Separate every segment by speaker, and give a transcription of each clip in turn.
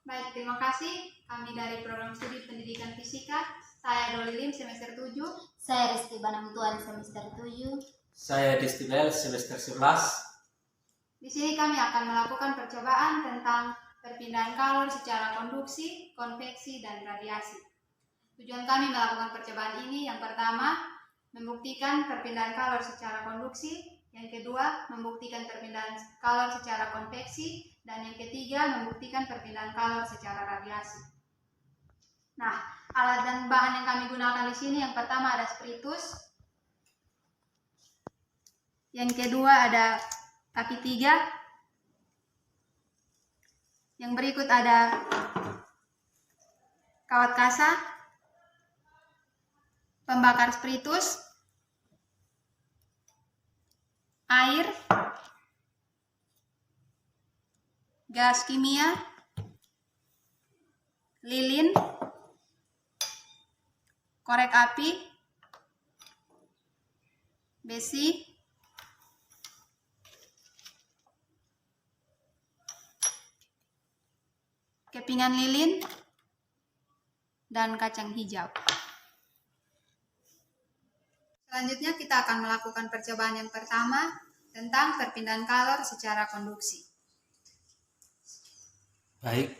Speaker 1: Baik, terima kasih. Kami dari Program Studi Pendidikan Fisika. Saya Doli Lim, semester 7.
Speaker 2: Saya Resti Banamtuan, semester 7.
Speaker 3: Saya Desti Bel, semester 11.
Speaker 1: Di sini kami akan melakukan percobaan tentang perpindahan kalor secara konduksi, konveksi, dan radiasi. Tujuan kami melakukan percobaan ini yang pertama, membuktikan perpindahan kalor secara konduksi, yang kedua, membuktikan perpindahan kalor secara konveksi, dan yang ketiga, membuktikan perpindahan kalor secara radiasi. Nah, alat dan bahan yang kami gunakan di sini yang pertama ada spiritus, yang kedua ada kaki 3, yang berikut ada kawat kasa, pembakar spiritus, air, gas kimia, lilin, korek api, besi, kepingan lilin, dan kacang hijau. Selanjutnya kita akan melakukan percobaan yang pertama tentang perpindahan kalor secara konduksi.
Speaker 3: Baik,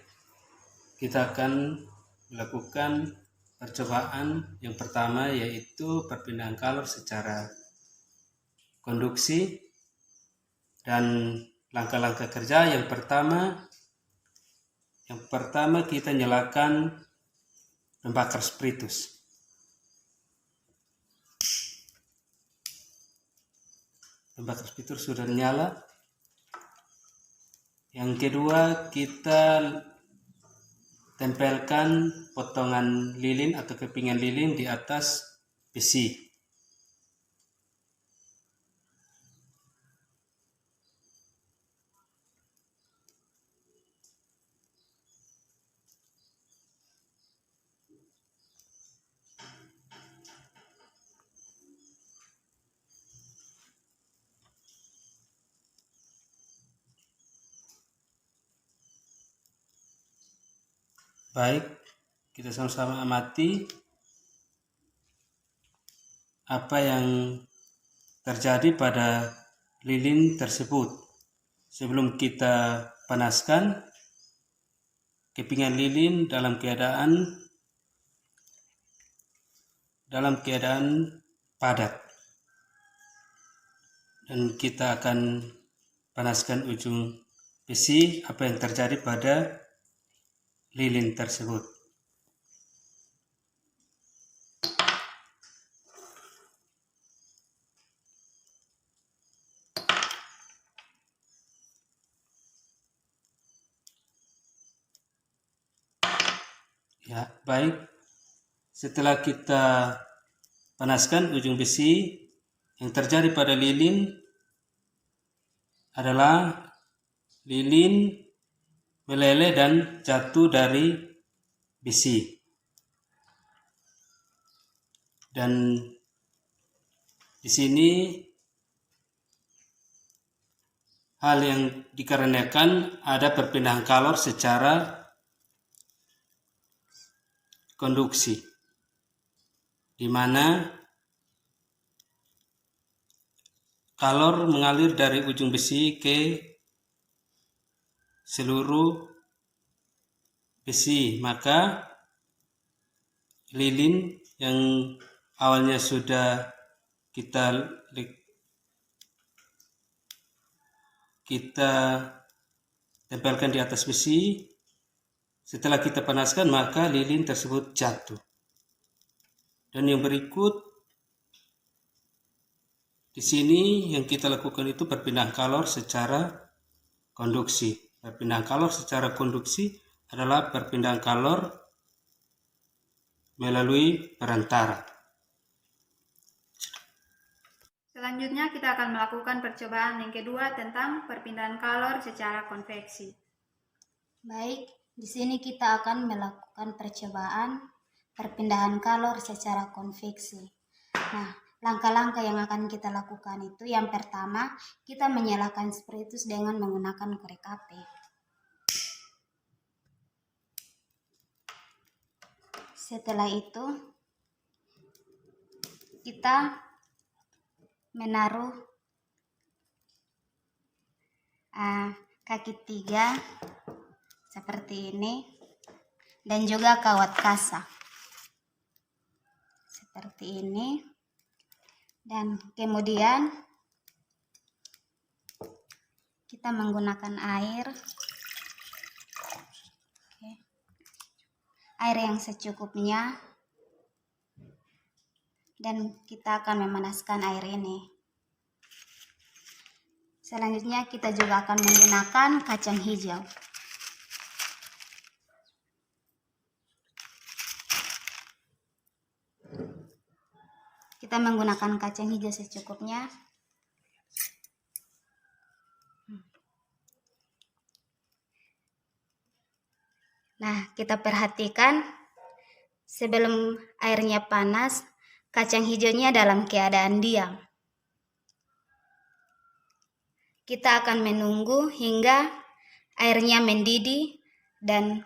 Speaker 3: kita akan melakukan percobaan yang pertama, yaitu perpindahan kalor secara konduksi. Dan langkah-langkah kerja yang pertama kita nyalakan pembakar spiritus. Pembakar spiritus sudah nyala. Yang kedua, kita tempelkan potongan lilin atau kepingan lilin di atas besi. Baik, kita sama-sama amati apa yang terjadi pada lilin tersebut. Sebelum kita panaskan, kepingan lilin dalam keadaan padat. Dan kita akan panaskan ujung besi, apa yang terjadi pada lilin tersebut. Ya, baik. Setelah kita panaskan ujung besi, yang terjadi pada lilin adalah lilin meleleh dan jatuh dari besi. Dan di sini hal yang dikarenakan ada perpindahan kalor secara konduksi, di mana kalor mengalir dari ujung besi ke seluruh besi. Maka lilin yang awalnya sudah kita tempelkan di atas besi, setelah kita panaskan maka lilin tersebut jatuh. Dan yang berikut di sini yang kita lakukan itu perpindahan kalor secara konduksi. Perpindahan kalor secara konduksi adalah perpindahan kalor melalui perantara.
Speaker 1: Selanjutnya kita akan melakukan percobaan yang kedua tentang perpindahan kalor secara konveksi.
Speaker 2: Baik, di sini kita akan melakukan percobaan perpindahan kalor secara konveksi. Nah, langkah-langkah yang akan kita lakukan itu yang pertama, kita menyalakan spiritus dengan menggunakan korek api. Setelah itu kita menaruh kaki 3 seperti ini, dan juga kawat kasa seperti ini, dan kemudian kita menggunakan air yang secukupnya, dan kita akan memanaskan air ini. Selanjutnya kita juga akan menggunakan kacang hijau. Kita menggunakan kacang hijau secukupnya. Nah, kita perhatikan sebelum airnya panas, kacang hijaunya dalam keadaan diam. Kita akan menunggu hingga airnya mendidih dan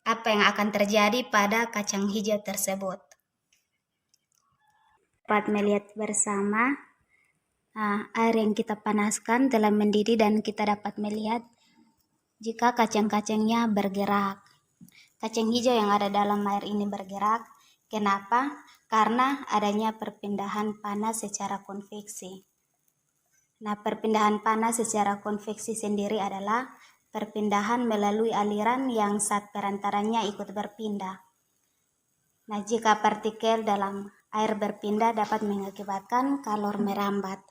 Speaker 2: apa yang akan terjadi pada kacang hijau tersebut. Dapat melihat bersama air yang kita panaskan telah mendidih, dan kita dapat melihat jika kacang-kacangnya bergerak. Kacang hijau yang ada dalam air ini bergerak. Kenapa? Karena adanya perpindahan panas secara konveksi. Nah, perpindahan panas secara konveksi sendiri adalah perpindahan melalui aliran yang zat perantaranya ikut berpindah. Nah, jika partikel dalam air berpindah dapat mengakibatkan kalor merambat.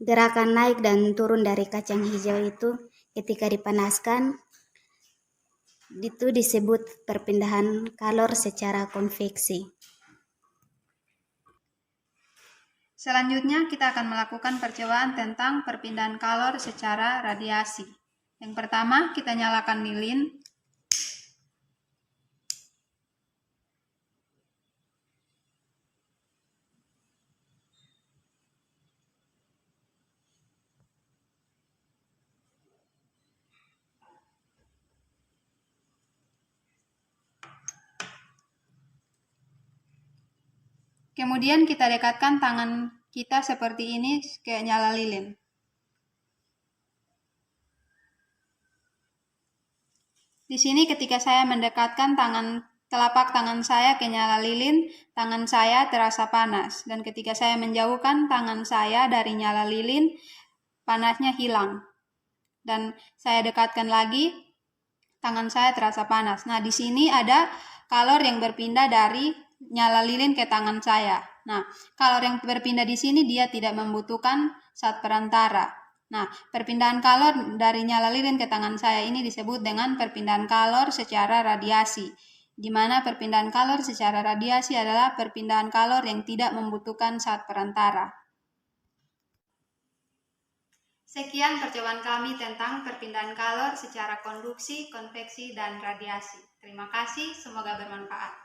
Speaker 2: Gerakan naik dan turun dari kacang hijau itu ketika dipanaskan itu disebut perpindahan kalor secara konveksi.
Speaker 1: Selanjutnya kita akan melakukan percobaan tentang perpindahan kalor secara radiasi. Yang pertama, kita nyalakan lilin. Kemudian kita dekatkan tangan kita seperti ini ke nyala lilin. Di sini ketika saya mendekatkan telapak tangan saya ke nyala lilin, tangan saya terasa panas. Dan ketika saya menjauhkan tangan saya dari nyala lilin, panasnya hilang. Dan saya dekatkan lagi, tangan saya terasa panas. Nah, di sini ada kalor yang berpindah dari nyala lilin ke tangan saya. Nah, kalor yang berpindah di sini dia tidak membutuhkan zat perantara. Nah, perpindahan kalor dari nyala lilin ke tangan saya ini disebut dengan perpindahan kalor secara radiasi, di mana perpindahan kalor secara radiasi adalah perpindahan kalor yang tidak membutuhkan zat perantara. Sekian percobaan kami tentang perpindahan kalor secara konduksi, konveksi, dan radiasi. Terima kasih, semoga bermanfaat.